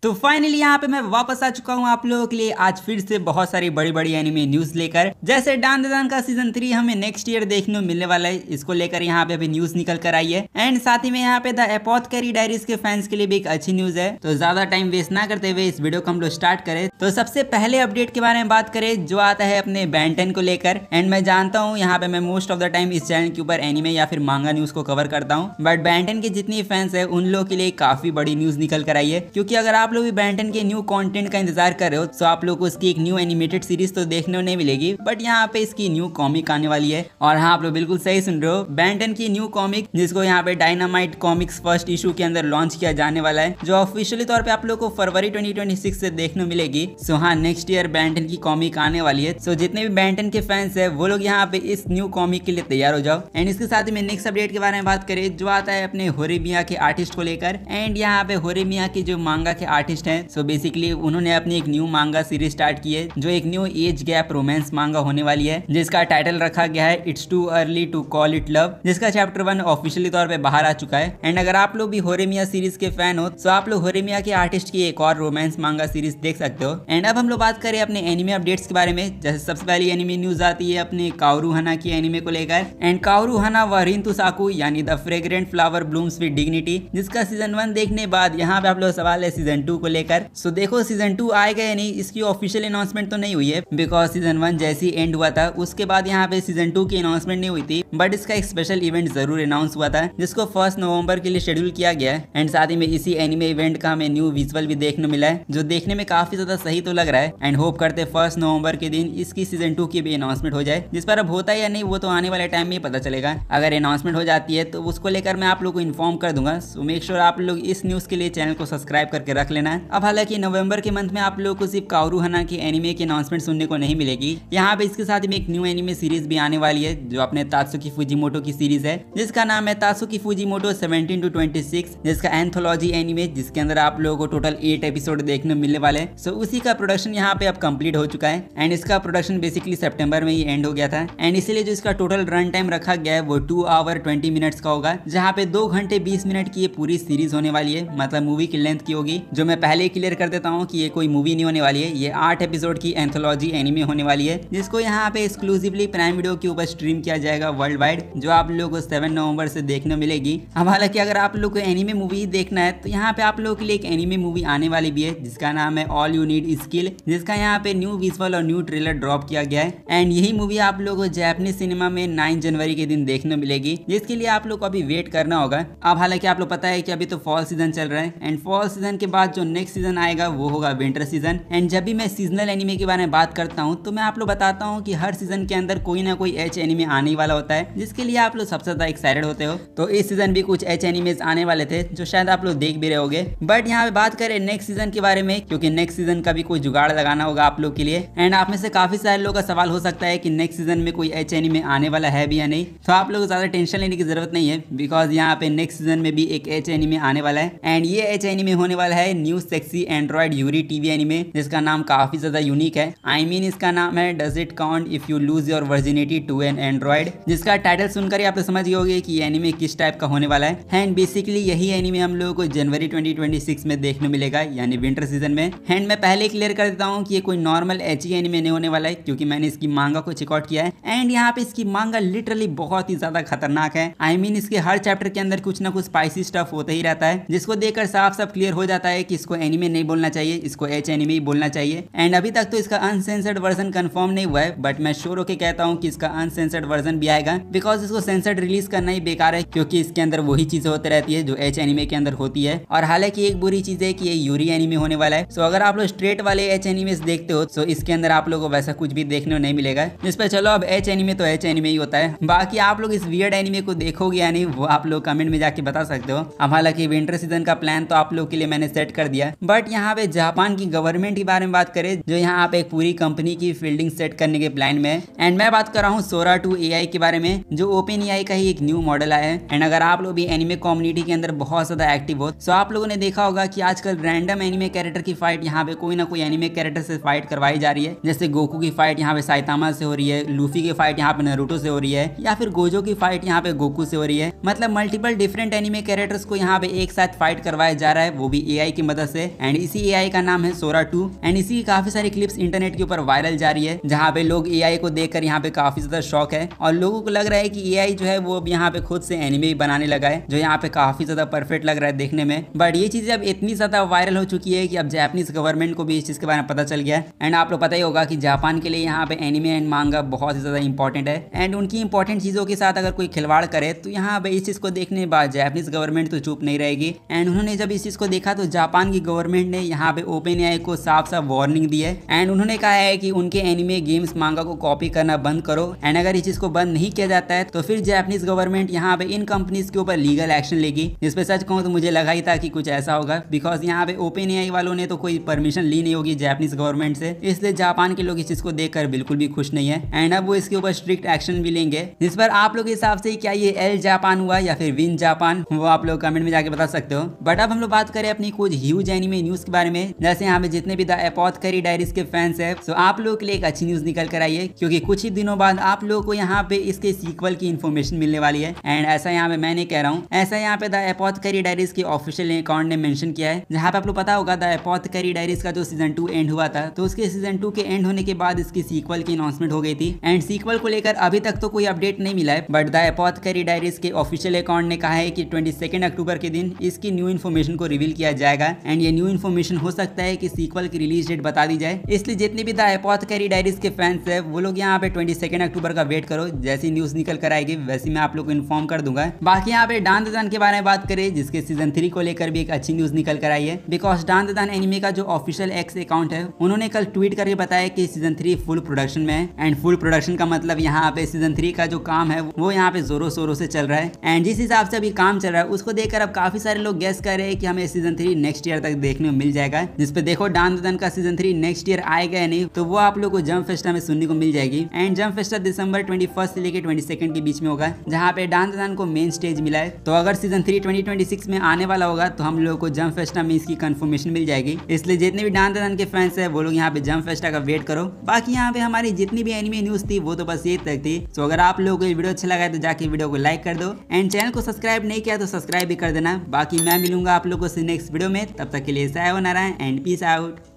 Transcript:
तो फाइनली यहाँ पे मैं वापस आ चुका हूँ आप लोगों के लिए आज फिर से बहुत सारी बड़ी बड़ी एनिमे न्यूज लेकर। जैसे डान द दान का सीजन 3 हमें नेक्स्ट ईयर देखने को मिलने वाला है, इसको लेकर यहाँ पे अभी न्यूज निकल कर आई है। एंड साथ ही में यहाँ पे द एपोथेकेरी डायरीज के फैंस के लिए भी एक अच्छी न्यूज है। तो ज्यादा टाइम वेस्ट ना करते हुए इस वीडियो को हम लोग स्टार्ट करें। तो सबसे पहले अपडेट के बारे में बात करें जो आता है अपने बेन 10 को लेकर। एंड मैं जानता हूँ यहाँ पे मैं मोस्ट ऑफ द टाइम इस चैनल के ऊपर एनिमे या फिर मांगा न्यूज को कवर करता हूँ, बट बेन 10 के जितनी फैंस है उन लोगों के लिए काफी बड़ी न्यूज निकल कर आई है। क्योंकि अगर आप लोग भी बेन 10 के न्यू कंटेंट का इंतजार कर रहे हो तो आप लोग को इसकी एक न्यू एनिमेटेड सीरीज तो देखने को नहीं मिलेगी, बट यहाँ पे इसकी न्यू कॉमिक आने वाली है। और हाँ, आप लोग बिल्कुल सही सुन रहे हो, बेन 10 की न्यू कॉमिक जिसको यहाँ पे डायनामाइट कॉमिक्स फर्स्ट इशू के अंदर लॉन्च किया जाने वाला है, जो ऑफिशियली तौर पे आप लोग को फरवरी 2026 से देखने को मिलेगी। सो हाँ, नेक्स्ट ईयर बेन 10 की कॉमिक आने वाली है। सो जितने भी बेन 10 के फैंस है वो लोग यहाँ पे इस न्यू कॉमिक के लिए तैयार हो जाओ। एंड इसके साथ ही में नेक्स्ट अपडेट के बारे में बात करें जो आता है अपने होरेमिया के आर्टिस्ट को लेकर। एंड यहाँ पे होरेमिया के जो मांगा के आर्टिस्ट है, सो बेसिकली उन्होंने अपनी एक न्यू मांगा सीरीज स्टार्ट की है जो एक न्यू एज गैप रोमांस मांगा होने वाली है, जिसका टाइटल रखा गया है it's too early to call it love, जिसका चैप्टर 1 ऑफिशियली तौर पे बाहर आ चुका है। एंड अगर आप लोग भी होरेमिया सीरीज के फैन हो तो आप लोग होरेमिया के आर्टिस्ट की एक और रोमांस मांगा सीरीज देख सकते हो। एंड अब हम लोग बात करें अपने एनिमे अपडेट्स के बारे में। जैसे सबसे पहली एनिमे न्यूज आती है अपने काओरू हाना की एनिमे को लेकर। एंड काओरू हाना व रिंतु साकू यानी the fragrant flower blooms with dignity, जिसका सीजन 1 देखने बाद यहाँ पे आप लोग सवाल है सीजन 2 को लेकर। सो देखो सीजन 2 आएगा या नहीं, इसकी ऑफिशियल अनाउंसमेंट तो नहीं हुई है, बिकॉज सीजन 1 जैसे ही एंड हुआ था उसके बाद यहाँ पे सीजन 2 की अनाउंसमेंट नहीं हुई थी, बट इसका एक स्पेशल इवेंट जरूर अनाउंस हुआ था जिसको 1 नवंबर के लिए शेड्यूल किया गया है। एंड साथ ही में इसी एनिमे इवेंट का हमें न्यू विजुअल भी देखने मिला है जो देखने में काफी ज्यादा सही तो लग रहा है। एंड होप करते 1 नवंबर के दिन इसकी सीजन 2 की भी अनाउंसमेंट हो जाए, जिस पर अब होता है या नहीं वो तो आने वाले टाइम में ही पता चलेगा। अगर अनाउंसमेंट हो जाती है तो उसको लेकर मैं आप लोग को इन्फॉर्म कर दूंगा। सो मेक श्योर आप लोग इस न्यूज के लिए चैनल को सब्सक्राइब करके रख लेना है। अब हालांकि नवंबर के मंथ में आप लोग को सिर्फ काओरू हाना की एनिमे की अनाउंसमेंट सुनने को नहीं मिलेगी, यहाँ पे इसके साथ में एक न्यू एनिमे सीरीज भी आने वाली है जो अपने तात्सुकी फुजिमोटो की सीरीज है, जिसका नाम है तात्सुकी फुजिमोटो 17 to 26, जिसका एंथोलॉजी एनिमे, जिसके अंदर आप लोगों को टोटल 8 एपिसोड देखने मिलने वाले हैं। सो उसी का प्रोडक्शन यहाँ पे अब कंप्लीट हो चुका है। एंड इसका प्रोडक्शन बेसिकली सितंबर में ही एंड हो गया था। एंड इसीलिए जो इसका टोटल रन टाइम रखा गया है वो 2 आवर 20 मिनट्स का होगा, जहाँ पे 2 घंटे 20 मिनट की ये पूरी सीरीज होने वाली है, मतलब मूवी की लेंथ की होगी। जो मैं पहले ही क्लियर कर देता हूँ कि ये कोई मूवी नहीं होने वाली है, ये 8 एपिसोड की एंथोलॉजी एनिमे होने वाली है, जिसको यहाँ पे एक्सक्लूसिवली प्राइम वीडियो के ऊपर स्ट्रीम किया जाएगा वर्ल्ड वाइड, जो आप लोगों को 7 नवंबर से देखने मिलेगी। अब हालांकि अगर आप लोग को एनिमे मूवी देखना है तो यहाँ पे आप लोगों के लिए एक एनिमे मूवी आने वाली भी है जिसका नाम है ऑल यू नीड स्किल, जिसका यहाँ पे न्यू विजुअल और न्यू ट्रेलर ड्रॉप किया गया है। एंड यही मूवी आप लोगों को जापानीज सिनेमा में 9 जनवरी के दिन देखने मिलेगी, जिसके लिए आप लोग को अभी वेट करना होगा। अब हालांकि आप लोग पता है कि अभी तो फॉल सीजन चल रहा है, एंड फॉल सीजन के बाद जो नेक्स्ट सीजन आएगा वो होगा विंटर सीजन। एंड जब भी मैं सीजनल एनिमे के बारे में बात करता हूँ तो मैं आप लोग बताता हूँ कि हर सीजन के अंदर कोई ना कोई एच एनिमे आने वाला होता है, जिसके लिए आप लोग सबसे ज्यादा एक्साइटेड होते हो। तो इस सीजन भी कुछ एच एनिमेज आने वाले थे जो शायद आप लोग देख भी रहे होगे। बट यहाँ पे बात करें नेक्स्ट सीजन के बारे में, क्योंकि नेक्स्ट सीजन का भी कोई जुगाड़ लगाना होगा आप लोग के लिए। एंड आप में से काफी सारे लोगों का सवाल हो सकता है कि नेक्स्ट सीजन में कोई एच एनिमे आने वाला है भी या नहीं। तो आप लोग ज्यादा टेंशन लेने की जरूरत नहीं है, बिकॉज यहाँ पे नेक्स्ट सीजन में भी एक एच एनिमे आने वाला है। एंड ये एच एनिमे होने वाला है new sexy Android Yuri TV anime, जिसका नाम काफी ज्यादा यूनिक है। आई मीन इसका नाम है does it count if you lose your virginity to an android, जिसका टाइटल सुनकर ही आप लोग समझ गए होंगे कि ये एनिमे किस टाइप का होने वाला है। एंड बेसिकली यही एनिमे हम लोगों को जनवरी 2026 में देखने मिलेगा, यानी विंटर सीजन में। एंड मैं पहले क्लियर कर देता हूँ कि ये कोई नॉर्मल एच एनिमे नहीं होने वाला है, क्योंकि मैंने इसकी मांगा को चेकआउट किया है। एंड यहाँ पे इसकी मांगा लिटरली बहुत ही ज्यादा खतरनाक है। आई मीन इसके हर चैप्टर के अंदर कुछ ना कुछ स्पाइसी स्टफ होता ही रहता है, जिसको देखकर साफ साफ क्लियर हो जाता है कि इसको एनिमे नहीं बोलना चाहिए, इसको एच एनिमे ही बोलना चाहिए। एंड अभी तक तो इसका अनसेंसर्ड वर्जन कंफर्म नहीं हुआ है, बट मैं श्योर होकर कहता हूँ कि इसका अनसेंसर्ड वर्जन भी आएगा, बिकॉज इसको सेंसर्ड रिलीज करना ही बेकार है, क्योंकि इसके अंदर वही चीजें होती रहती है जो एच एनिमे के अंदर होती है। और हालांकि एक बुरी चीज है कि ये यूरी एनिमे होने वाला है। सो अगर आप लोग स्ट्रेट वाले एच एनिमेस देखते हो तो इसके अंदर आप लोगों को वैसा कुछ भी देखने को नहीं मिलेगा, जिस पे चलो अब एच एनिमे तो एच एनिमे ही होता है। बाकी आप लोग इस वियर्ड एनिमे को देखोगे या नहीं वो आप लोग कमेंट में जाके बता सकते हो। अब हालांकि विंटर सीजन का प्लान तो आप लोग के लिए मैंने सेट कर दिया, बट यहाँ पे जापान की गवर्नमेंट के बारे में बात करें जो यहाँ पे एक पूरी कंपनी की फील्डिंग सेट करने के प्लान में। एंड मैं बात कर रहा हूँ सोरा 2 AI के बारे में, जो ओपन AI का ही एक न्यू मॉडल आया है। एंड अगर आप लोग भी एनिमे कम्युनिटी के अंदर बहुत ज्यादा एक्टिव हो तो आप लोगों ने देखा होगा कि आजकल रैंडम एनिमे कैरेक्टर की फाइट यहाँ पे कोई ना कोई एनिमे कैरेक्टर से फाइट करवाई जा रही है। जैसे गोकू की फाइट यहाँ पे साइतामा से हो रही है, लूफी की फाइट यहाँ पे नारुतो से हो रही है, या फिर गोजो की फाइट यहाँ पे गोकू से हो रही है। मतलब मल्टीपल डिफरेंट एनिमे कैरेक्टर्स को यहाँ पे एक साथ फाइट करवाया जा रहा है, वो भी AI की मदद से। एंड इसी एआई का नाम है सोरा 2 एंड इसी की काफी सारी क्लिप्स इंटरनेट के ऊपर वायरल जा रही है, जहाँ पे लोग एआई को देखकर यहाँ पे काफी ज्यादा शॉक है और लोगों को लग रहा है कि एआई जो है वो अब यहाँ पे खुद से एनिमे बनाने लगा है, जो यहाँ पे काफी ज्यादा परफेक्ट लग रहा है देखने में। बट ये चीजें अब इतनी ज्यादा वायरल हो चुकी है कि अब जापानीज गवर्नमेंट को भी इस चीज के बारे में पता चल गया है। एंड आप लोग पता ही होगा कि जापान के लिए यहाँ पे एनिमे एंड मांगा बहुत ही ज्यादा इंपॉर्टेंट है एंड उनकी इंपॉर्टेंट चीजों के साथ अगर कोई खिलवाड़ करे तो यहाँ पे इस चीज को देखने के बाद जापानीज गवर्नमेंट तो चुप नहीं रहेगी। एंड उन्होंने जब इस चीज को देखा तो जापान की गवर्नमेंट ने यहाँ पे ओपन एआई को साफ साफ वार्निंग दी है एंड उन्होंने कहा है कि उनके एनिमे गेम्स मांगा को कॉपी करना बंद करो एंड अगर इस चीज को बंद नहीं किया जाता है तो फिर जापानीज गवर्नमेंट यहाँ पे इन कंपनीज के ऊपर लीगल एक्शन लेगी। जिस पे सच कहूँ तो मुझे लगा ही था कि कुछ ऐसा होगा, बिकॉज यहाँ पे ओपन एआई वालों ने तो कोई परमिशन ली नहीं होगी जापानीज गवर्नमेंट से, इसलिए जापान के लोग इस चीज को देखकर बिल्कुल भी खुश नहीं है एंड अब वो इसके ऊपर स्ट्रिक्ट एक्शन भी लेंगे। जिस पर आप लोग के हिसाब से क्या ये एल जापान हुआ या फिर विन जापान, वो आप लोग कमेंट में जाके बता सकते हो। बट अब हम लोग बात करें अपनी कुछ ह्यूज एनिमे न्यूज के बारे में, जैसे यहाँ पे जितने भी द एपोथेकेरी डायरीज के फैंस है तो आप लोगों के लिए एक अच्छी न्यूज निकल कर आई है, क्योंकि कुछ ही दिनों बाद आप लोगों को यहाँ पे इसके सीक्वल की इन्फॉर्मेशन मिलने वाली है। एंड ऐसा यहाँ पे मैं नहीं कह रहा हूँ, ऐसा यहाँ पे द एपोथेकेरी डायरीज के ऑफिशियल अकाउंट ने मेंशन किया है, जहाँ पे आप लोग पता होगा द एपोथेकेरी डायरीज का जो सीजन 2 एंड हुआ था तो उसके सीजन 2 के एंड होने के बाद इसकी सीक्वल की अनाउंसमेंट हो गई थी एंड सीक्वल को लेकर अभी तक तो कोई अपडेट नहीं मिला है। बट द एपोथेकेरी डायरीज के ऑफिशियल अकाउंट ने कहा है कि 22 अक्टूबर के दिन इसकी न्यू इन्फॉर्मेशन को रिवील किया जाएगा एंड ये न्यू इन्फॉर्मेशन हो सकता है कि सीक्वल की रिलीज डेट बता दी जाए। इसलिए जितने भी द एपोथेकेरी डायरीज के फैंस है वो लोग यहाँ पे 22 अक्टूबर का वेट करो, जैसी न्यूज निकल कर आएगी वैसे मैं आप लोग को इन्फॉर्म कर दूंगा। बाकी यहाँ पे डांदान के बारे में बात करें, जिसके सीजन 3 को लेकर भी एक अच्छी न्यूज निकल कर आई है, बिकॉज डांदान एनिमे का जो ऑफिशियल एक्स अकाउंट है उन्होंने कल ट्वीट करके बताया कि सीजन 3 फुल प्रोडक्शन में है एंड फुल प्रोडक्शन का मतलब यहाँ पे सीजन 3 का जो काम है वो यहाँ पे जोरों शोरों से चल रहा है एंड जिस हिसाब से अभी काम चल रहा है उसको देखकर अब काफी सारे लोग गेस कर रहे हैं कि हमें सीजन 3 नेक्स्ट ईयर तक देखने को मिल जाएगा। जिसपे देखो डांदान का सीजन 3 नेक्स्ट ईयर आएगा या नहीं तो वो आप लोग को जंप फेस्टा में सुनने को मिल जाएगी एंड जंप फेस्टा दिसंबर 21 से लेकर 22 के बीच में होगा, जहाँ पे डांदान को मेन स्टेज मिला है। तो अगर सीजन 3 2026 में आने वाला होगा तो हम लोग को जंप फेस्टा में इसकी कंफर्मेशन मिल जाएगी। इसलिए जितने भी डांदान के फैंस है वो लोग यहाँ पे जंप फेस्टा का वेट करो। बाकी यहाँ पे हमारी जितनी भी एनिमे न्यूज थी वो तो बस ये तक थी। तो अगर आप लोगों को ये वीडियो अच्छा लगा है तो जाके वीडियो को लाइक कर दो एंड चैनल को सब्सक्राइब नहीं किया तो सब्सक्राइब भी कर देना। बाकी मैं मिलूंगा आप लोगों से नेक्स्ट वीडियो में, तब तक के लिए सायोनारा एंड पीस आउट।